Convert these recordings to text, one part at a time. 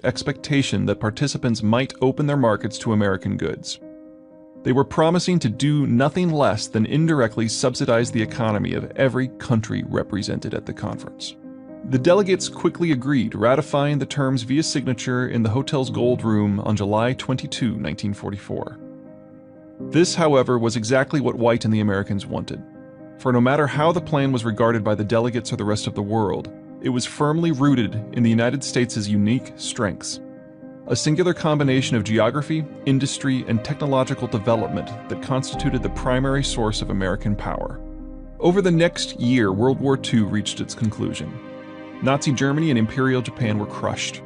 expectation that participants might open their markets to American goods. They were promising to do nothing less than indirectly subsidize the economy of every country represented at the conference. The delegates quickly agreed, ratifying the terms via signature in the hotel's Gold Room on July 22, 1944. This, however, was exactly what White and the Americans wanted. For no matter how the plan was regarded by the delegates or the rest of the world, it was firmly rooted in the United States' unique strengths. A singular combination of geography, industry, and technological development that constituted the primary source of American power. Over the next year, World War II reached its conclusion. Nazi Germany and Imperial Japan were crushed.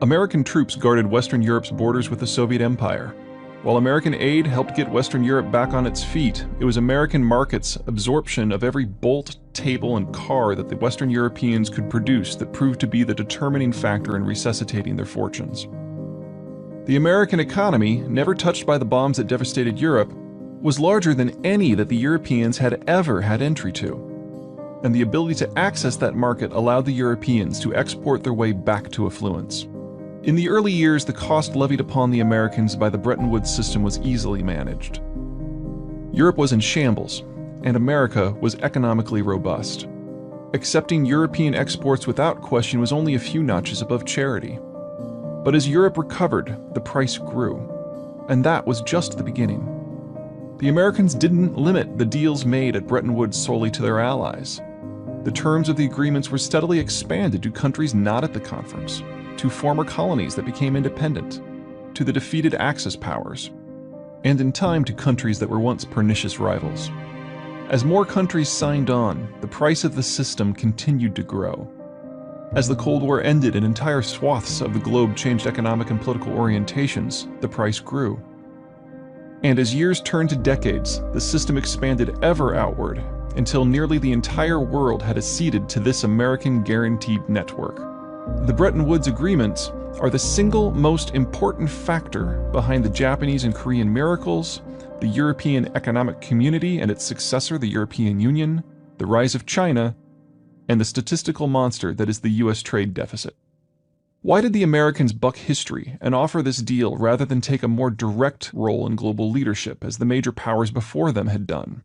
American troops guarded Western Europe's borders with the Soviet Empire. While American aid helped get Western Europe back on its feet, it was American markets' absorption of every bolt, table, and car that the Western Europeans could produce that proved to be the determining factor in resuscitating their fortunes. The American economy, never touched by the bombs that devastated Europe, was larger than any that the Europeans had ever had entry to. And the ability to access that market allowed the Europeans to export their way back to affluence. In the early years, the cost levied upon the Americans by the Bretton Woods system was easily managed. Europe was in shambles, and America was economically robust. Accepting European exports without question was only a few notches above charity. But as Europe recovered, the price grew. And that was just the beginning. The Americans didn't limit the deals made at Bretton Woods solely to their allies. The terms of the agreements were steadily expanded to countries not at the conference, to former colonies that became independent, to the defeated Axis powers, and in time to countries that were once pernicious rivals. As more countries signed on, the price of the system continued to grow. As the Cold War ended and entire swaths of the globe changed economic and political orientations, the price grew. And as years turned to decades, the system expanded ever outward until nearly the entire world had acceded to this American guaranteed network. The Bretton Woods agreements are the single most important factor behind the Japanese and Korean miracles, the European Economic Community and its successor, the European Union, the rise of China, and the statistical monster that is the U.S. trade deficit. Why did the Americans buck history and offer this deal rather than take a more direct role in global leadership as the major powers before them had done?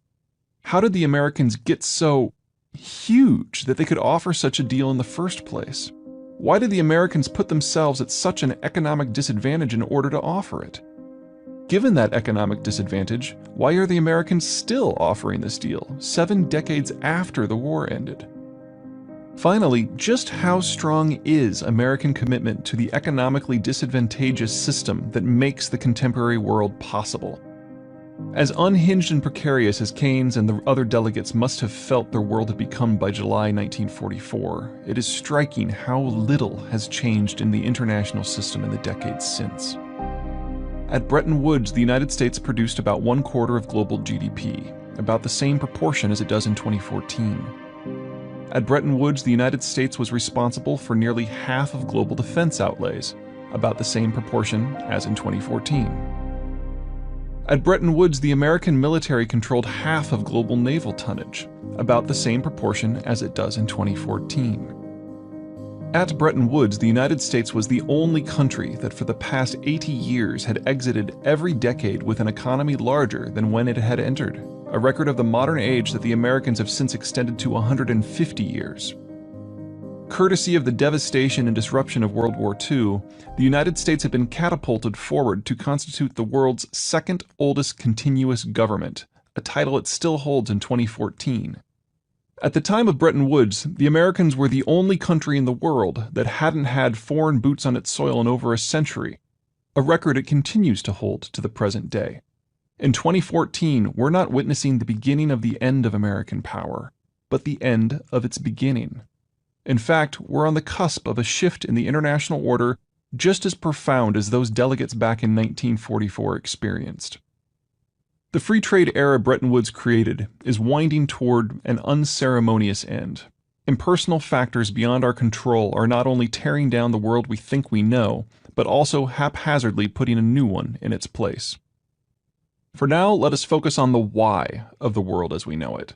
How did the Americans get so huge that they could offer such a deal in the first place? Why did the Americans put themselves at such an economic disadvantage in order to offer it? Given that economic disadvantage, why are the Americans still offering this deal 7 decades after the war ended? Finally, just how strong is American commitment to the economically disadvantageous system that makes the contemporary world possible? As unhinged and precarious as Keynes and the other delegates must have felt their world had become by July 1944, it is striking how little has changed in the international system in the decades since. At Bretton Woods, the United States produced about 1/4 of global GDP, about the same proportion as it does in 2014. At Bretton Woods, the United States was responsible for nearly half of global defense outlays, about the same proportion as in 2014. At Bretton Woods, the American military controlled half of global naval tonnage, about the same proportion as it does in 2014. At Bretton Woods, the United States was the only country that for the past 80 years had exited every decade with an economy larger than when it had entered, a record of the modern age that the Americans have since extended to 150 years. Courtesy of the devastation and disruption of World War II, the United States had been catapulted forward to constitute the world's second oldest continuous government, a title it still holds in 2014. At the time of Bretton Woods, the Americans were the only country in the world that hadn't had foreign boots on its soil in over a century, a record it continues to hold to the present day. In 2014, we're not witnessing the beginning of the end of American power, but the end of its beginning. In fact, we're on the cusp of a shift in the international order just as profound as those delegates back in 1944 experienced. The free trade era Bretton Woods created is winding toward an unceremonious end. Impersonal factors beyond our control are not only tearing down the world we think we know, but also haphazardly putting a new one in its place. For now, let us focus on the why of the world as we know it.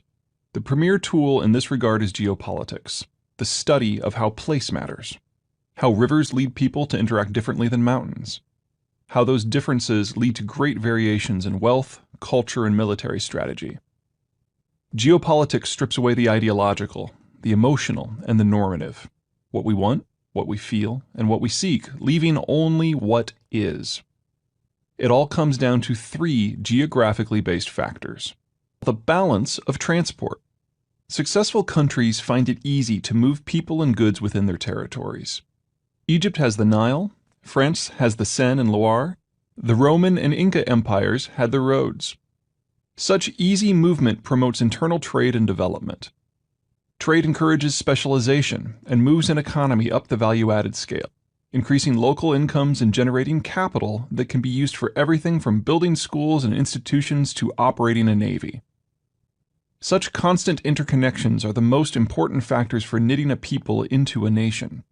The premier tool in this regard is geopolitics, the study of how place matters. how rivers lead people to interact differently than mountains, how those differences lead to great variations in wealth, culture, and military strategy. Geopolitics strips away the ideological, the emotional, and the normative, what we want, what we feel, and what we seek, leaving only what is. It all comes down to three geographically based factors. The balance of transport. Successful countries find it easy to move people and goods within their territories. Egypt has the Nile, France has the Seine and Loire, the Roman and Inca empires had the roads. Such easy movement promotes internal trade and development. Trade encourages specialization and moves an economy up the value-added scale, increasing local incomes and generating capital that can be used for everything from building schools and institutions to operating a navy. Such constant interconnections are the most important factors for knitting a people into a nation.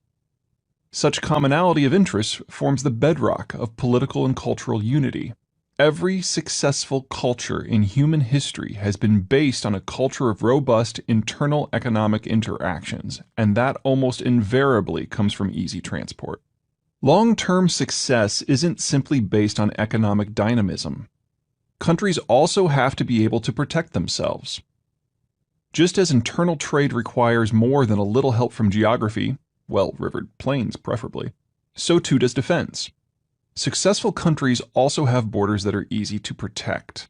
Such commonality of interests forms the bedrock of political and cultural unity. Every successful culture in human history has been based on a culture of robust internal economic interactions, and that almost invariably comes from easy transport. Long-term success isn't simply based on economic dynamism. Countries also have to be able to protect themselves. Just as internal trade requires more than a little help from geography, well-rivered plains preferably, so too does defense. Successful countries also have borders that are easy to protect.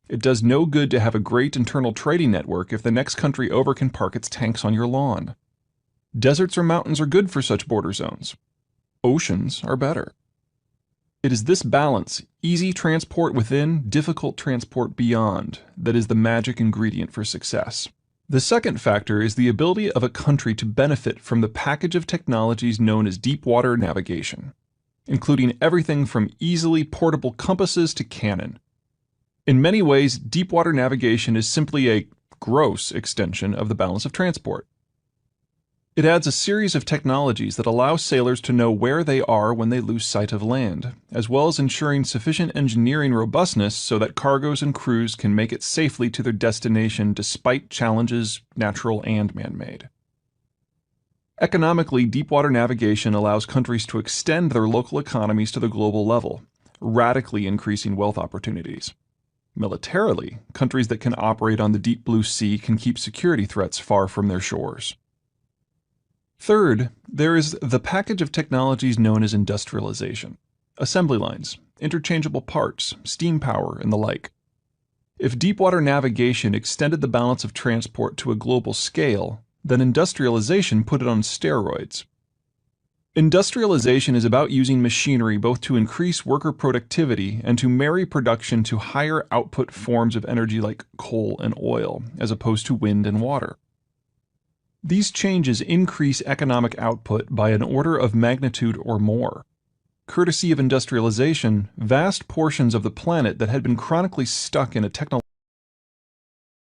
It does no good to have a great internal trading network if the next country over can park its tanks on your lawn. Deserts or mountains are good for such border zones. Oceans are better. It is this balance, easy transport within, difficult transport beyond, that is the magic ingredient for success. The second factor is the ability of a country to benefit from the package of technologies known as deep water navigation, including everything from easily portable compasses to cannon. In many ways, deep water navigation is simply a gross extension of the balance of transport. It adds a series of technologies that allow sailors to know where they are when they lose sight of land, as well as ensuring sufficient engineering robustness so that cargoes and crews can make it safely to their destination despite challenges, natural and man-made. Economically, deep-water navigation allows countries to extend their local economies to the global level, radically increasing wealth opportunities. Militarily, countries that can operate on the deep blue sea can keep security threats far from their shores. Third, there is the package of technologies known as industrialization. Assembly lines, interchangeable parts, steam power, and the like. If deep-water navigation extended the balance of transport to a global scale, then industrialization put it on steroids. Industrialization is about using machinery both to increase worker productivity and to marry production to higher output forms of energy like coal and oil, as opposed to wind and water. These changes increase economic output by an order of magnitude or more. Courtesy of industrialization, vast portions of the planet that had been chronically stuck in a technological